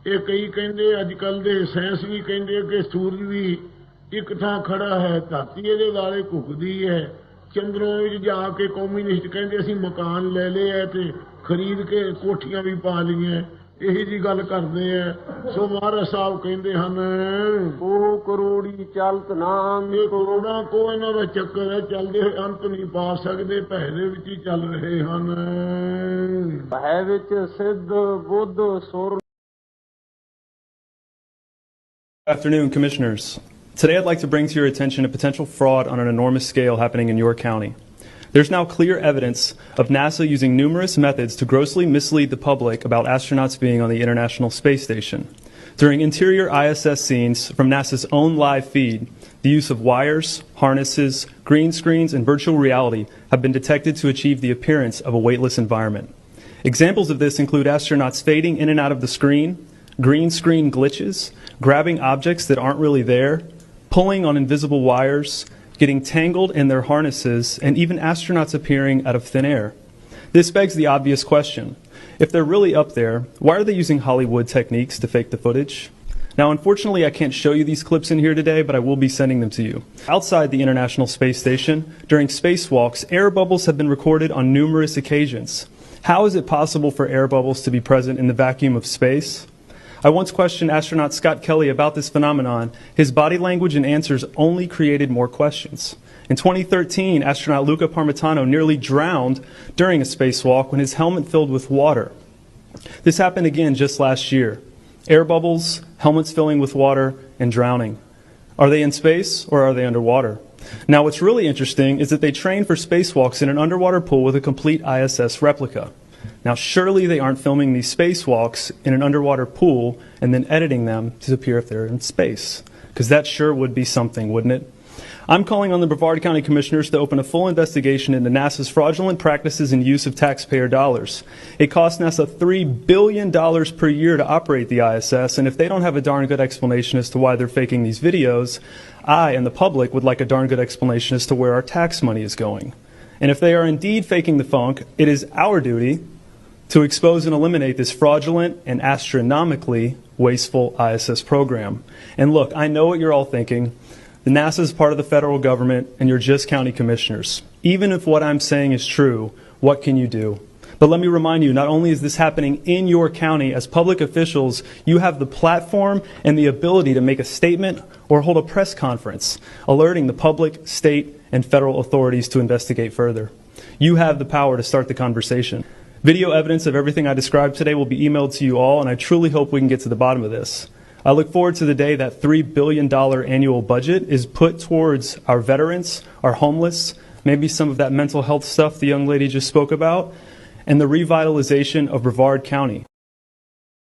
ਇਹ ਕਈ ਕਹਿੰਦੇ ਅੱਜ ਕੱਲ ਦੇ ਸਾਇੰਸ ਵੀ ਕਹਿੰਦੇ ਕਿ ਸੂਰਜ ਵੀ ਇੱਕ ਥਾਂ ਖੜਾ ਹੈ, ਧਰਤੀ ਇਹਦੇ ਵਾਲੇ ਘੁੱਕਦੀ ਹੈ। ਚੰਦਰੋਂ ਵਿੱਚ ਜਾ ਕੇ ਕਮਿਊਨਿਸਟ ਕਹਿੰਦੇ ਅਸੀਂ ਮਕਾਨ ਲੈ ਲਏ ਐ ਤੇ ਖਰੀਦ ਕੇ ਕੋਠੀਆਂ ਵੀ ਪਾ ਲਈਆਂ, ਇਹੀ ਜੀ ਗੱਲ ਕਰਦੇ ਐ। ਸੋ ਮਹਾਰਾਜ ਸਾਹਿਬ ਕਹਿੰਦੇ ਹਨ ਉਹ ਕਰੋੜੀ ਚਲਤ ਨਾਮ, ਇਹ ਕਰੋੜਾਂ ਕੋ ਇਹਨਾਂ ਦਾ ਚੱਕਰ ਹੈ, ਚੱਲਦੇ ਹੋਏ ਅੰਤ ਨਹੀਂ ਪਾ ਸਕਦੇ, ਭੈ ਦੇ ਵਿੱਚ ਹੀ ਚੱਲ ਰਹੇ ਹਨ। ਭੈ ਵਿੱਚ ਸਿੱਧ ਬੁੱਧ ਸੁਰ। Good afternoon, Commissioners. Today I'd like to bring to your attention a potential fraud on an enormous scale happening in your county. There's now clear evidence of NASA using numerous methods to grossly mislead the public about astronauts being on the International Space Station. During interior ISS scenes from NASA's own live feed, the use of wires, harnesses, green screens, and virtual reality have been detected to achieve the appearance of a weightless environment. Examples of this include astronauts fading in and out of the screen, green screen glitches, grabbing objects that aren't really there, pulling on invisible wires, getting tangled in their harnesses, and even astronauts appearing out of thin air. This begs the obvious question. If they're really up there, why are they using Hollywood techniques to fake the footage? Now, unfortunately, I can't show you these clips in here today, but I will be sending them to you. Outside the International Space Station, during spacewalks, air bubbles have been recorded on numerous occasions. How is it possible for air bubbles to be present in the vacuum of space? I once questioned astronaut Scott Kelly about this phenomenon. His body language and answers only created more questions. In 2013, astronaut Luca Parmitano nearly drowned during a spacewalk when his helmet filled with water. This happened again just last year. Air bubbles, helmets filling with water, and drowning. Are they in space or are they underwater? Now what's really interesting is that they train for spacewalks in an underwater pool with a complete ISS replica. Now, surely they aren't filming these spacewalks in an underwater pool and then editing them to appear if they're in space, because that sure would be something, wouldn't it? I'm calling on the Brevard County Commissioners to open a full investigation into NASA's fraudulent practices and use of taxpayer dollars. It costs NASA $3 billion per year to operate the ISS, and if they don't have a darn good explanation as to why they're faking these videos, I and the public would like a darn good explanation as to where our tax money is going. And if they are indeed faking the funk, it is our duty to expose and eliminate this fraudulent and astronomically wasteful ISS program. And look, I know what you're all thinking. The NASA is part of the federal government and you're just county commissioners. Even if what I'm saying is true, what can you do? But let me remind you, not only is this happening in your county, as public officials, you have the platform and the ability to make a statement or hold a press conference, alerting the public, state, and federal authorities to investigate further. You have the power to start the conversation. Video evidence of everything I described today will be emailed to you all, and I truly hope we can get to the bottom of this. I look forward to the day that $3 billion annual budget is put towards our veterans, our homeless, maybe some of that mental health stuff the young lady just spoke about, and the revitalization of Brevard County.